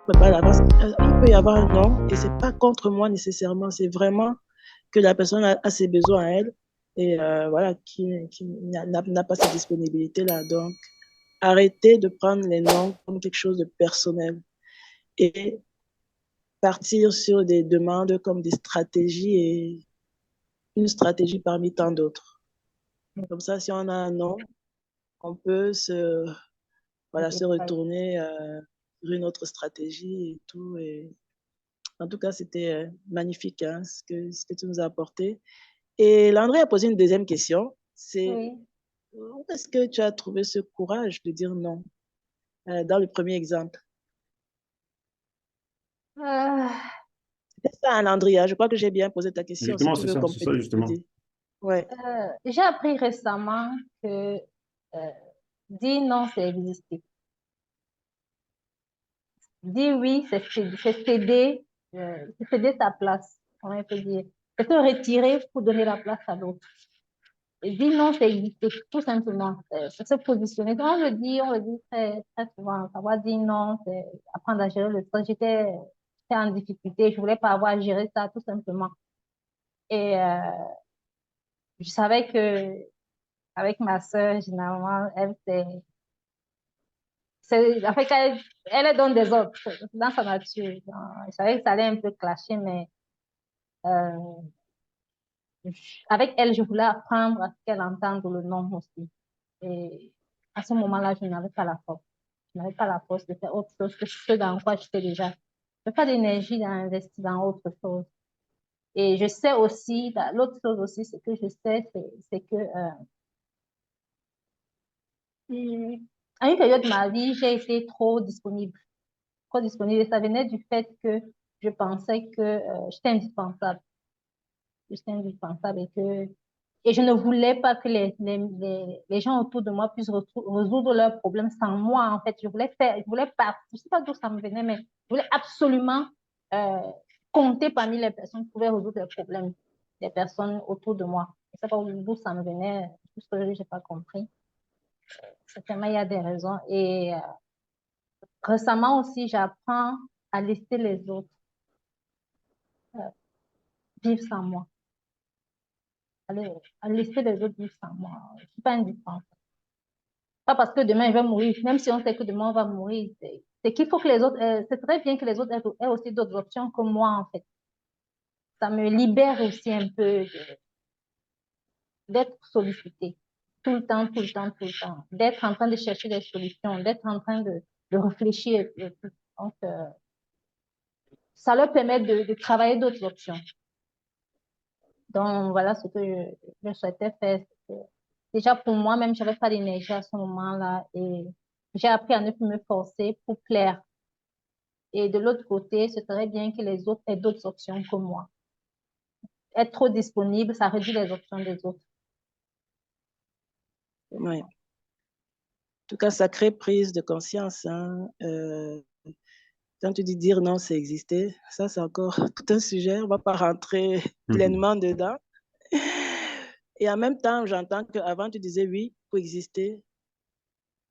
Pas d'avance. Il peut y avoir un non et c'est pas contre moi nécessairement, c'est vraiment que la personne a ses besoins à elle et voilà, qui n'a pas cette disponibilité-là. Donc, arrêtez de prendre les noms comme quelque chose de personnel et partir sur des demandes comme des stratégies et une stratégie parmi tant d'autres. Comme ça, si on a un non, on peut voilà, se retourner sur une autre stratégie et tout. Et en tout cas, c'était magnifique hein, ce que tu nous as apporté. Et Landry a posé une deuxième question. C'est Oui. où est-ce que tu as trouvé ce courage de dire non dans le premier exemple? Euh, C'est ça, Landry. Hein? Je crois que j'ai bien posé ta question. Si Justement, tu veux c'est ça compléter, tu peux justement. dire. Ouais. j'ai appris récemment que dire non, c'est exister. Dire oui, c'est céder sa place, on peut dire. C'est se retirer pour donner la place à l'autre. Et dire non, c'est exister, tout simplement. C'est se positionner. On le dit très, très souvent. Savoir dire non, c'est apprendre à gérer le stress. J'étais en difficulté, je voulais pas avoir à gérer ça, tout simplement. Et je savais que avec ma sœur, généralement, en fait, elle donne des ordres dans sa nature. Donc, je savais que ça allait un peu clasher, mais euh, avec elle, je voulais apprendre à ce qu'elle entende le non aussi. Et à ce moment-là, je n'avais pas la force. Je n'avais pas la force de faire autre chose que ce dans quoi j'étais déjà. Je n'avais pas d'énergie à investir dans autre chose. Et je sais aussi, l'autre chose aussi, c'est que je sais, c'est que à une période de ma vie, j'ai été trop disponible. Trop disponible. Et ça venait du fait que je pensais que j'étais indispensable. J'étais indispensable et je ne voulais pas que les gens autour de moi puissent résoudre leurs problèmes sans moi, en fait. Je voulais pas, je sais pas d'où ça me venait, mais je voulais absolument euh, compter parmi les personnes qui pouvaient résoudre les problèmes des personnes autour de moi. Je sais pas d'où ça me venait, tout ce que j'ai pas compris. Certainement, il y a des raisons. Et récemment aussi, j'apprends à laisser les autres euh, vivre sans moi. À laisser les autres vivre sans moi. Je ne suis pas indispensable. Pas parce que demain, je vais mourir. Même si on sait que demain, on va mourir. C'est qu'il faut que les autres, c'est très bien que les autres aient aussi d'autres options que moi, en fait. Ça me libère aussi un peu d'être sollicité. Tout le temps, tout le temps, tout le temps. D'être en train de chercher des solutions, d'être en train de réfléchir. Donc, ça leur permet de travailler d'autres options. Donc, voilà ce que je souhaitais faire. Déjà, pour moi-même, je n'avais pas d'énergie à ce moment-là et j'ai appris à ne plus me forcer pour plaire. Et de l'autre côté, ce serait bien que les autres aient d'autres options que moi. Être trop disponible, ça réduit les options des autres. Ouais. En tout cas, sacrée prise de conscience. Hein. Quand tu dis dire non, c'est exister, ça c'est encore tout un sujet. On ne va pas rentrer Mhm. pleinement dedans. Et en même temps, j'entends qu'avant, tu disais oui pour exister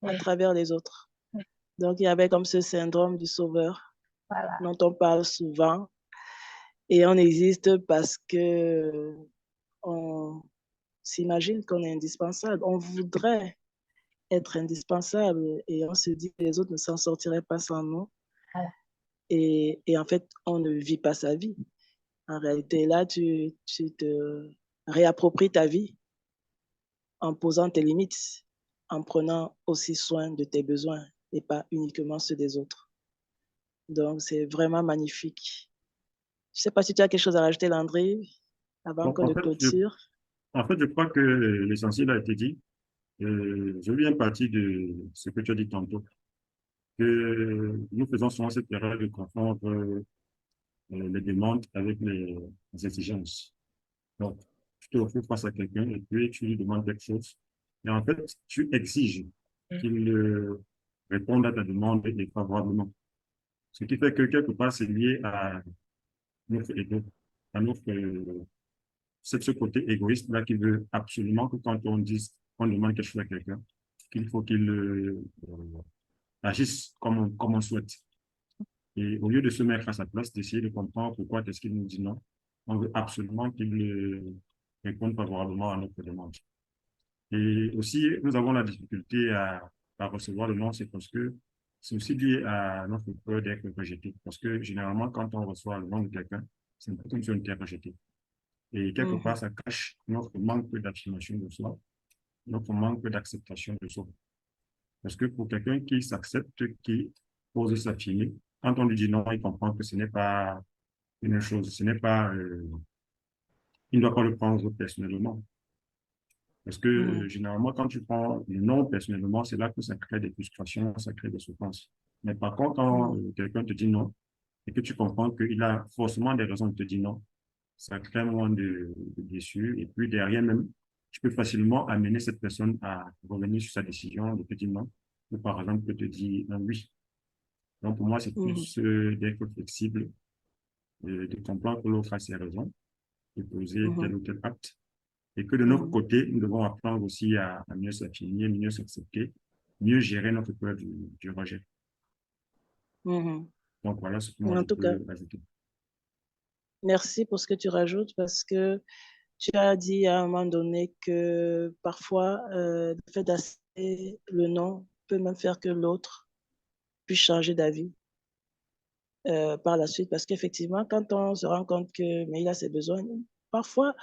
à Oui, travers les autres. Donc, il y avait comme ce syndrome du sauveur voilà. dont on parle souvent. Et on existe parce que on s'imagine qu'on est indispensable. On voudrait être indispensable et on se dit que les autres ne s'en sortiraient pas sans nous. Voilà. Et en fait, on ne vit pas sa vie. En réalité, là, tu te réappropries ta vie en posant tes limites, en prenant aussi soin de tes besoins et pas uniquement ceux des autres. Donc, c'est vraiment magnifique. Je ne sais pas si tu as quelque chose à rajouter, Landry, avant Bon, qu'on ne clôture. en fait, je crois que l'essentiel a été dit. Je viens partie de ce que tu as dit tantôt, que nous faisons souvent cette erreur de confondre les demandes avec les exigences. Donc, tu te retrouves face à quelqu'un et puis tu lui demandes quelque chose. Et en fait, tu exiges qu'il réponde à ta demande défavorablement. Ce qui fait que quelque part, c'est lié à notre ego, à notre, c'est ce côté égoïste-là qui veut absolument que quand on dise, qu'on demande quelque chose à quelqu'un, qu'il faut qu'il agisse comme on souhaite. Et au lieu de se mettre à sa place, d'essayer de comprendre pourquoi est-ce qu'il nous dit non, on veut absolument qu'il réponde favorablement à notre demande. Et aussi, nous avons la difficulté à recevoir le non, c'est parce que c'est aussi lié à notre peur d'être rejeté. Parce que généralement, quand on reçoit le nom de quelqu'un, c'est un peu comme si on était rejeté. Et quelque part, ça cache notre manque d'affirmation de soi, notre manque d'acceptation de soi. Parce que pour quelqu'un qui s'accepte, qui ose s'affirmer, quand on lui dit non, il comprend que ce n'est pas une chose, ce n'est pas, il ne doit pas le prendre personnellement. Parce que généralement, quand tu prends le non personnellement, c'est là que ça crée des frustrations, ça crée des souffrances. Mais par contre, quand quelqu'un te dit non et que tu comprends qu'il a forcément des raisons de te dire non, ça crée moins de blessures. Et puis derrière même, tu peux facilement amener cette personne à revenir sur sa décision de te dire non, ou par exemple de te dire un oui. Donc pour moi, c'est plus d'être flexible, de comprendre que l'autre a ses raisons, de poser tel ou tel acte. Et que de notre côté, nous devons apprendre aussi à mieux s'affirmer, mieux s'accepter, mieux gérer notre peur du rejet. Donc voilà ce que moi En je tout cas, peux ajouter. merci pour ce que tu rajoutes parce que tu as dit à un moment donné que parfois, le fait d'accepter le non peut même faire que l'autre puisse changer d'avis par la suite. Parce qu'effectivement, quand on se rend compte que mais il a ses besoins, parfois,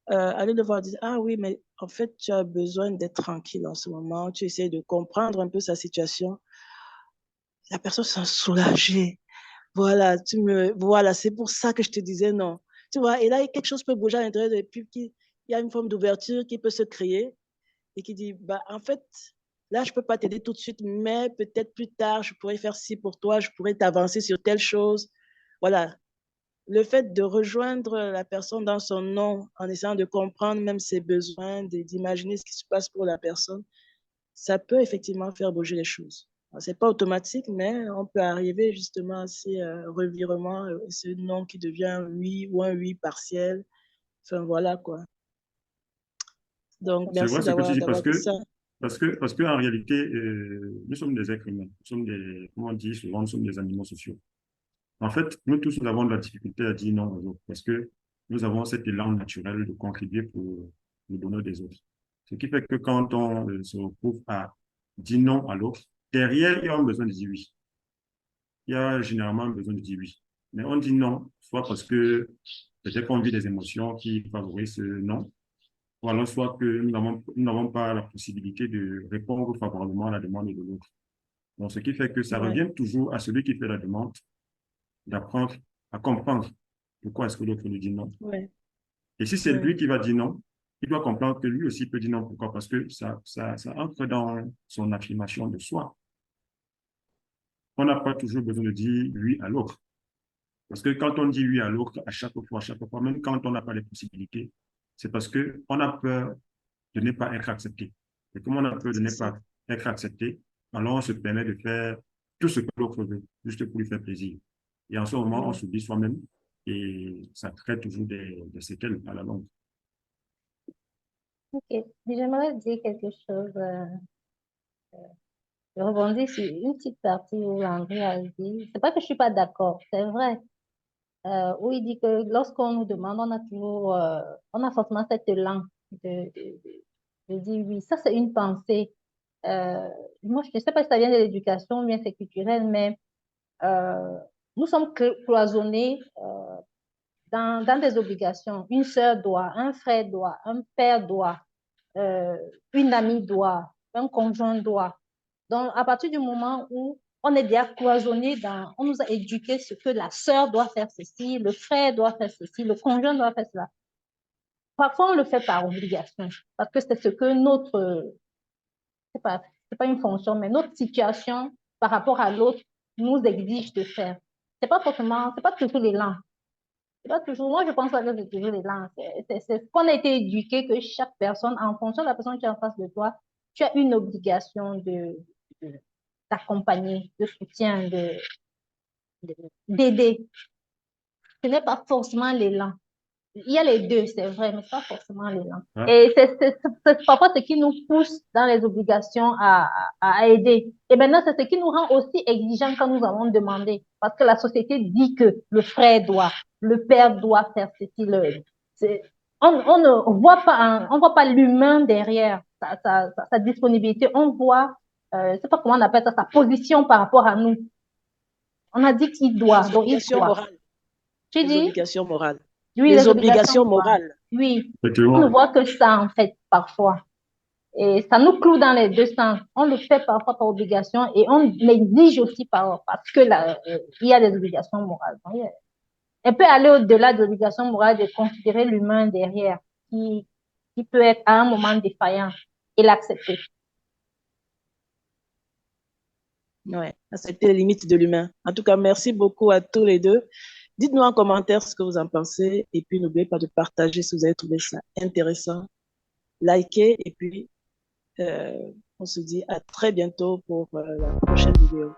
aller le voir dire, ah oui, mais en fait, tu as besoin d'être tranquille en ce moment, tu essaies de comprendre un peu sa situation. La personne s'en soulagée. Voilà, voilà, c'est pour ça que je te disais non. Tu vois, et là, quelque chose peut bouger à l'intérieur et puis il y a une forme d'ouverture qui peut se créer et qui dit, bah, en fait, là, je ne peux pas t'aider tout de suite, mais peut-être plus tard, je pourrais faire ci pour toi, je pourrais t'avancer sur telle chose. Voilà. Le fait de rejoindre la personne dans son nom, en essayant de comprendre même ses besoins, d'imaginer ce qui se passe pour la personne, ça peut effectivement faire bouger les choses. Ce n'est pas automatique, mais on peut arriver justement à ces revirements, ce non qui devient oui ou un oui partiel. Enfin, voilà quoi. Donc, C'est vrai merci ce que tu dis d'avoir dit ça. parce que en réalité, nous sommes des êtres humains. Nous sommes des, comment on dit souvent, nous sommes des animaux sociaux. En fait, nous tous, nous avons de la difficulté à dire non aux autres parce que nous avons cet élan naturel de contribuer pour le bonheur des autres. Ce qui fait que quand on se retrouve à dire non à l'autre, derrière, il y a un besoin de dire oui. Il y a généralement besoin de dire oui. Mais on dit non, soit parce que peut-être qu'on vit des émotions qui favorisent ce non, ou alors soit que nous n'avons pas la possibilité de répondre favorablement à la demande de l'autre. Donc, ce qui fait que ça Ouais, revient toujours à celui qui fait la demande d'apprendre à comprendre pourquoi est-ce que l'autre lui dit non. ouais, Et si c'est ouais. lui qui va dire non, il doit comprendre que lui aussi peut dire non. Pourquoi? Parce que ça entre dans son affirmation de soi. On n'a pas toujours besoin de dire oui à l'autre. Parce que quand on dit oui à l'autre, à chaque fois, même quand on n'a pas les possibilités, c'est parce qu'on a peur de ne pas être accepté. Et comme on a peur de C'est ne ça. pas être accepté, alors on se permet de faire tout ce que l'autre veut, juste pour lui faire plaisir. Et en ce moment, on Ouais. s'oublie soi-même et ça crée toujours des séquelles à la longue. Ok, j'aimerais dire quelque chose. Je rebondis sur une petite partie où André a dit, c'est pas que je suis pas d'accord, c'est vrai, où il dit que lorsqu'on nous demande, on a forcément cet élan de dire oui. Ça, c'est une pensée. Euh, Moi, je ne sais pas si ça vient de l'éducation ou bien c'est culturel, mais euh, nous sommes cloisonnés dans des obligations. Une sœur doit, un frère doit, un père doit, euh, une amie doit, un conjoint doit. Donc, à partir du moment où on est déjà cloisonné on nous a éduqués sur que la sœur doit faire ceci, le frère doit faire ceci, le conjoint doit faire cela. Parfois, on le fait par obligation, parce que c'est ce que c'est pas une fonction, mais notre situation par rapport à l'autre nous exige de faire. C'est pas toujours l'élan. C'est pas toujours, moi je pense pas que c'est toujours l'élan. C'est ce qu'on a été éduqué que chaque personne, en fonction de la personne qui est en face de toi, tu as une obligation d'accompagner, de soutien, d'aider. Ce n'est pas forcément l'élan. il y a les deux, c'est vrai, mais pas forcément les langues. Hein? Et c'est parfois ce qui nous pousse dans les obligations à aider. Et maintenant, c'est ce qui nous rend aussi exigeants quand nous allons demander. Parce que la société dit que le frère doit, le père doit faire ceci. On ne voit pas l'humain derrière sa disponibilité. On voit, je sais pas comment on appelle ça, sa position par rapport à nous. On a dit qu'il doit, Les donc il obligations doit. morales. Tu Les dis? obligations morales. Oui, Les les obligations obligations morales. morales. Oui, on ne Effectivement. voit que ça en fait parfois. Et ça nous cloue dans les deux sens. On le fait parfois par obligation et on l'exige aussi parce que il y a des obligations morales. Donc, elle peut aller au-delà de l'obligation morale de considérer l'humain derrière qui peut être à un moment défaillant et l'accepter. Ouais, accepter les limites de l'humain. En tout cas, merci beaucoup à tous les deux. Dites-nous en commentaire ce que vous en pensez et puis n'oubliez pas de partager si vous avez trouvé ça intéressant. Likez et puis on se dit à très bientôt pour la prochaine vidéo.